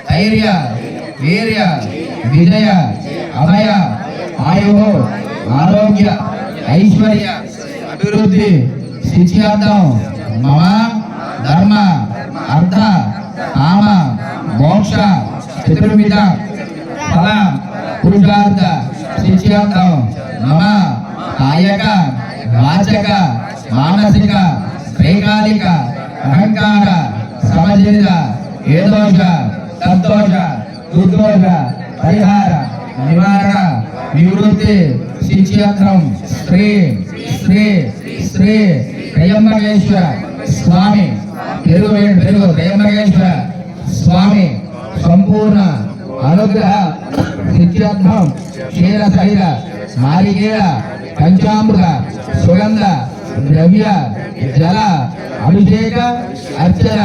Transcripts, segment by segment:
ధైర్య వీర్య విజయ అభయ ఆయు ఆరోగ్య ఐశ్వర్య అభివృద్ధి సిద్ధ్యార్థం మమ ధర్మ అర్థ కామ మోక్ష చతుర్విధ ఫల పురుషార్థ సిద్ధ్యార్థం మమ కాయక వాచక మానసిక వైకాలిక అహంకార సమజనిత ఏదోష తద్దోష దుర్దోష పరిహార నివారణ నివృత్తి సిద్ధ్యార్థం శ్రీ శ్రీ శ్రీ త్రయంబకేశ్వర స్వామి పెరుగు త్రయంబకేశ్వర స్వామి సంపూర్ణ అనుగ్రహ సిద్ధ్యార్థం క్షీర సహిత నారికేళ పంచామృత సుగంధ ద్రవ్య జల అభిషేక అర్చన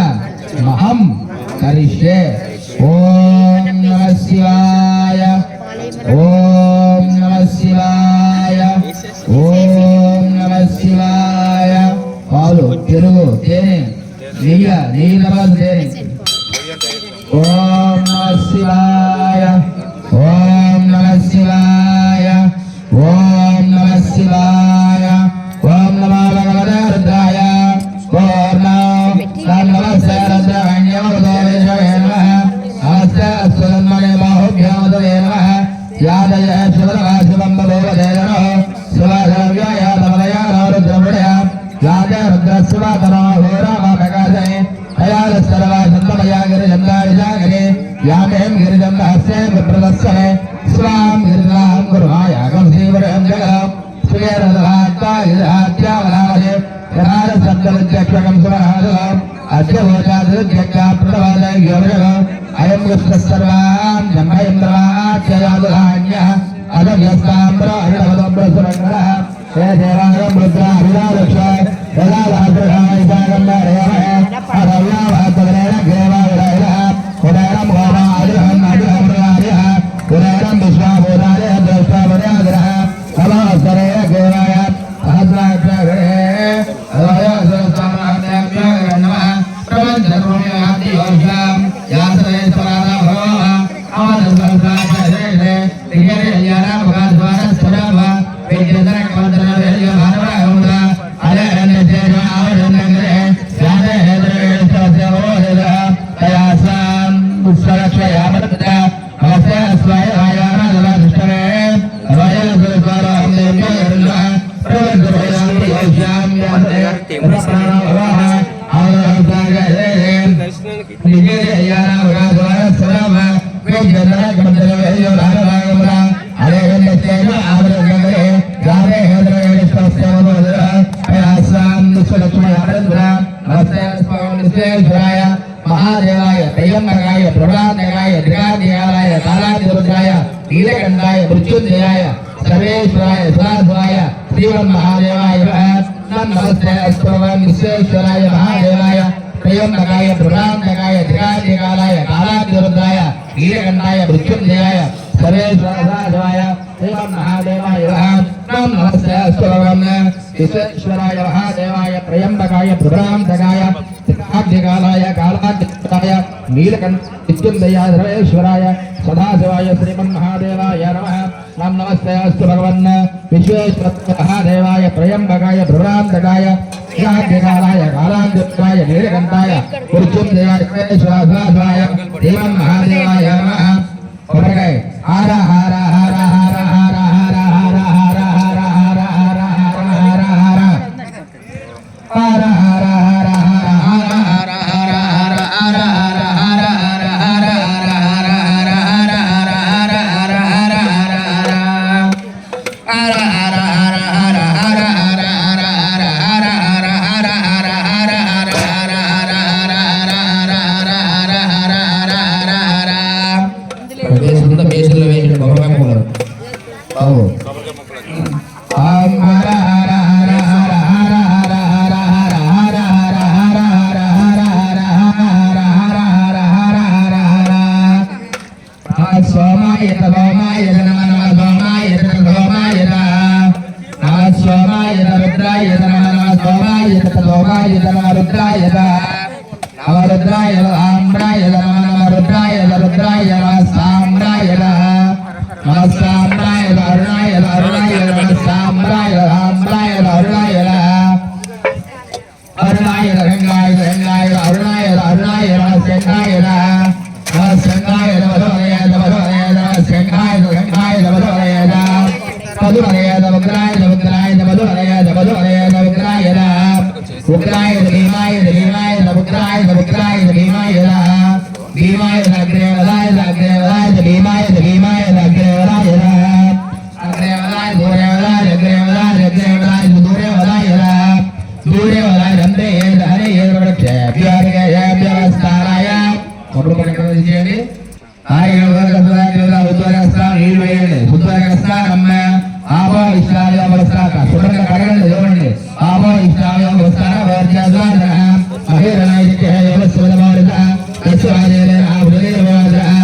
మహం కరిష్యే. ఓం నమః శివాయ ఓం నమః శివాయ ఓం నమః శివాయ. పాలు పెరుగు తేనె నెయ్యి నమస్ తేనె. ఓం నమః శివాయ ఓం నమః శివాయ ఓం నమః శివాయ. ఓం నమో భగవతే రుద్రాయ ఓం నమస్తే రుద్రాణ్యమృతోదేశవే నమః నమస్తే అస్వన్మనే బాహుభ్యామదే నమః. యాదయ శివరవాశివం భగవతే నమః శివసవ్యాయ తమలయ రుద్రముడయ యాద రుద్రస్వాతనో హోరామ ప్రకాశే అయాల సర్వ సంతమయ గిరిజంగారి జాగరే యామేం గిరిజం హస్తే విప్రదస్సనే స్వాం గిరిజాం గురువాయ గం శ్రీవరం జగం శ్రీరథాత్యావలామదే యథార సప్తవిద్యక్షకం సుమహాదం అద్యవోజాదృత్యప్రవాదయోజగం అయం కృష్ణసర్వాం జన్మయంద్రవాచ్యయాదుధాన్య అదవ్యస్తాంబ్రహృణవదోబ్రసురంగ హే దేవాగం రుద్ర అభిలాలక్ష యథాలాగ్రహాయిసాగం నరేమహ అరవ్యావాతదరేణ గ్రేవావిరాయిర ఉదయనం గోమా అదిహం అదిహమ్రయారిహ ఉదయనం విశ్వాభూతారే ద్రష్టాభర్యాదిరహ నమస్తరేణ గ్రేవాయ సహస్రాక్షరే అదవయ సహస్రామాన్యాభ్యో నమః ప్రపంచరూపయాదియోషాం యాసరే స్వరాదా భవ ఆనందసహస్రాక్షరే దిగరేయానా భగవాస్వరస్వరవ విద్యదన కమంతన వేయ భారవహముద అలరణ జన ఆవరణగరే యాదే హేదరే సత్యవోదర తయాసాం ఉత్సరక్షయామృత నమస్తే స్వయ ఆయాన దృష్టరే వయల సురస్వరం దేవ్యర్ణ ప్రవద్రయామియోషాం యాదే ప్రప్రణవః ఆవరణగరే దిగరేయానా భగవాస్వరవ విద్యదన కమంతన వేయ భారవహముద అలరణ జన ఆవరణగరే యాదే హేదరే సత్యవోదర తయాసాం ఉత్సరక్షయామృత నమస్తే స్వామిశ్వేశ్వరాయ మహాదేవాయ త్రయంబకాయ ప్రభాంతకాయ త్రికాధ్యాయ కాలాదిరుద్రాయ నీలకంఠాయ మృత్యుంజయాయ సర్వేశ్వరాయ స్వాధ్వాయ శ్రీమన్మహాదేవాయ నమస్తే స్వామిశ్వేశ్వరాయ మహాదేవాయ త్రయంబకాయ ప్రభాంతకాయ త్రికాధ్యాయ కాలాదిరుద్రాయ నీలకంఠాయ మృత్యుంజయాయ సర్వేశ్వరాయ శ్రీమన్మహాదేవాయ నమస్తే స్వామిశ్వేశ్వరాయ మహాదేవాయ త్రయంబకాయ ప్రభాంతకాయ త్రికాధ్యాయ కాలాదిరుద్రాయ నీలకంఠ నిత్యుంజయాయ సర్వేశ్వరాయ సదాశివాయ శ్రీమన్మహాదేవాయ నమః. నమస్తే అస్తు భగవన్ విశ్వేశ్వరాయ మహాదేవాయ త్రయంబకాయ ప్రభాంతకాయ త్రికాధ్యాయ కాలాదిరుద్రాయ నీలకంఠాయ మృత్యుంజయాయ సర్వేశ్వరాయ శ్రీమన్మహాదేవాయ నమః. కొబ్బరికాయ హార హార హార హార హార హార హార హార హార హార హార హార హార హార హార रुद्राय आम्राय नमः रुद्राय रुद्राय साम्राय साम्राय अरुणाय अरुणाय साम्राय साम्राय अरुणाय अरुणाय रंगाय रंगाय अरुणाय अरुणाय सेनाय सेनाय वरोय वरोय सेनाय रंगाय वरोय मधुरय वक्राय वक्राय मधुरय मधुरय वक्राय उग्राय भीमाय भीमाय वक्राय वक्राय भीमाय भीमाय अग्रेवलाय अग्रेवलाय भीमाय भीमाय अग्रेवलाय अग्रेवलाय दूरेवलाय अग्रेवलाय अग्रेवलाय दूरेवलाय दूरेवलाय रंदे हरे वृक्ष व्यार्गय व्यवस्थानाय మొదలు పడకం చేయండి ఆరు ఉద్యోగస్థానం నీళ్ళు వేయండి ఉద్యోగస్థానం ఆపో ఇష్టాలు అవస్థాక శుభ్రంగా కడగండి చూడండి ఆపో ఇష్టాలు అవస్థాన స్వామి ఆపో ఇష్టాలు అవస్థాన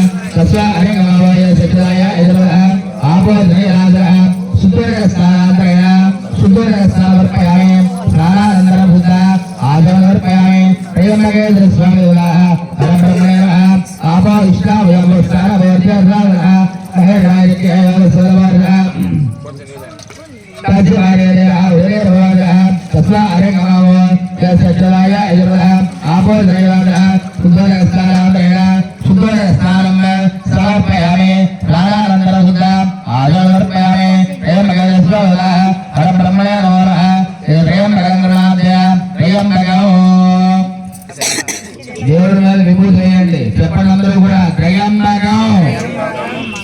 దేవుడి మీద విభూతి వేయండి చెప్పండి అందరూ కూడా త్రయంబకం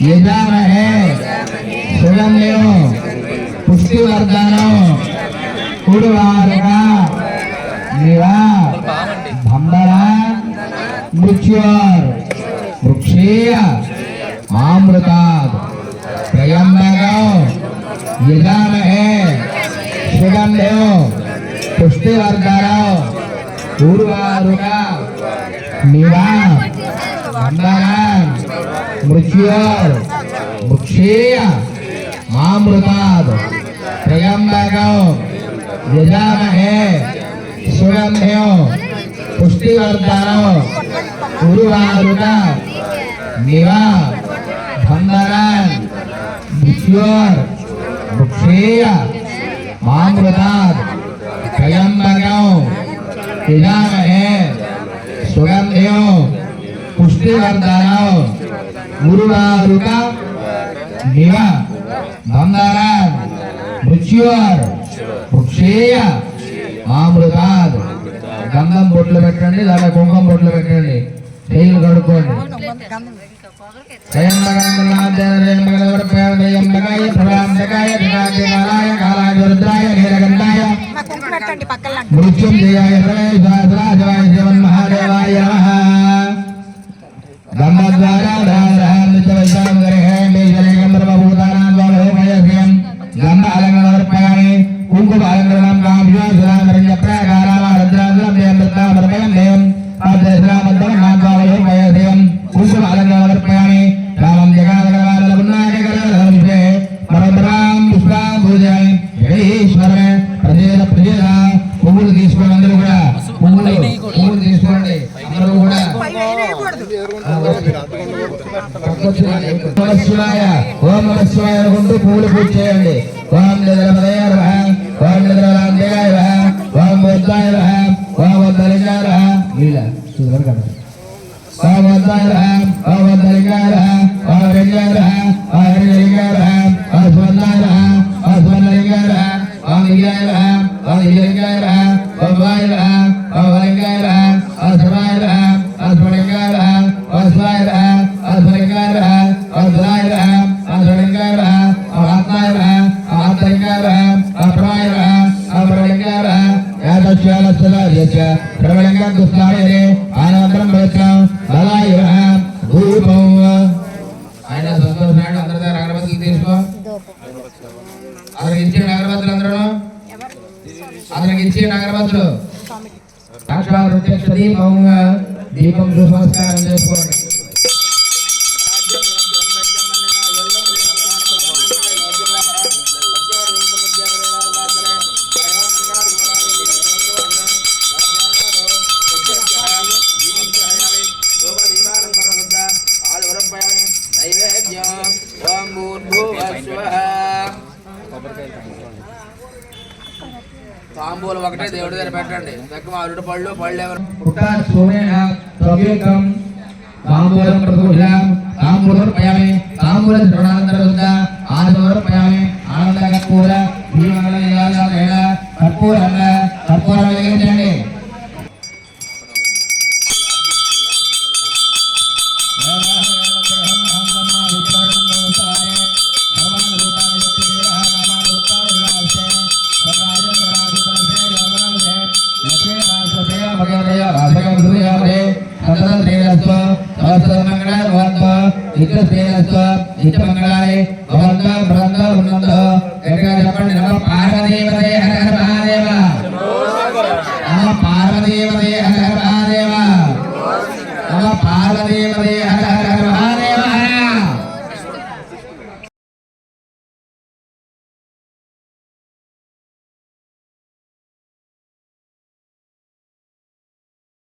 యజామహే సుగంధ్యం పుష్టివర్ధనం కుడువారుగా నివా భంబర మృత్యోర్ వృక్షీయ మామృతాద్ త్రయంబకం యజామహే సుగంధ్యం పుష్టివర్ధనం పూర్వారుగా నివా బంధనం మృత్యోర్ వృక్షీయ మామృతాద్ త్రయంబకం యజామహే సుగంధ్యం పుష్టివర్ధనం పూర్వారుగా నివా బంధనం మృత్యోర్ వృక్షీయ మామృతాద్ త్రయంబకం యజామహే సుగంధ్యం పుష్టివర్ధనం ఉర్వారుక నివ బంధనం మృత్యోర్ వృక్షీయ మామృతాద్ గంధం బొట్లు పెట్టండి లేదా కుంకుమ బొట్లు పెట్టండి చేతులు కడుక్కోండి మృత్యుంజయాయ మహాదేవాయ గంధ అలంకరణాన్ని కుంకుమ అలంకరణం కుంకుమ అలంకరణాన్ని రామం జగాదగరాం పుష్పాం పూజాయి జగదీశ్వర ప్రజల ప్రజల పువ్వులు తీసుకోండి అందరూ కూడా పువ్వులు తీసుకోండి అందరూ కూడా ఓం నమ శివాయ అనుకుంటూ పువ్వులు పూజ చేయండి ఓం నిద్రమదయ ఓం నిద్రలాంజయాయ ఓం వద్దాయ ఓం వద్దలింగాయ వీళ్ళ చూడరు ఓం వద్దాయ ఓం వద్దలింగాయ ఓం రంగాయ ఓం హరిలింగాయ ఓం స్వర్ణాయ ఓం స్వర్ణలింగాయ ఓం విజయాయ ఓం విజయలింగాయ ఓం వాయ ఓం వలింగాయ ఓం శివాయ ఓం స్వలింగాయ ఓం స్వాయ ఓం స్వలింగాయ ఓం ధరాయ ఓం స్వలింగాయ ఓం ఆత్మాయ ఓం ఆత్మలింగాయ ఓం ప్రమాయ ఓం ప్రమలింగాయ యాదశ్యాలస్య ప్రమలింగం దుస్తాయే ఆనందరం భవిత్రం బలాయ భూపం ఆయన సంతోషాన్ని అందరి దగ్గర అగరబత్తులు తీసుకో అతనికి ఇచ్చిన అగరబత్తులు అందరూ అతనికి ఇచ్చిన అగరబత్తులు ప్రత్యక్ష దీపం దీపం సుసంస్కారం చేసుకోండి తాంబూలు ఒకటే దేవుడి దగ్గర పెట్టండి. చక్కగా అరటి పళ్ళు పళ్ళు ఎవరు తాంబూలం తాంబూలం పయామి తాంబూల శ్రవణానంతరం ఆనందం పయామి ఆనంద కర్పూర కర్పూర కర్పూరం వెలిగించండి. చెప్పండి నమ పార్వదేవత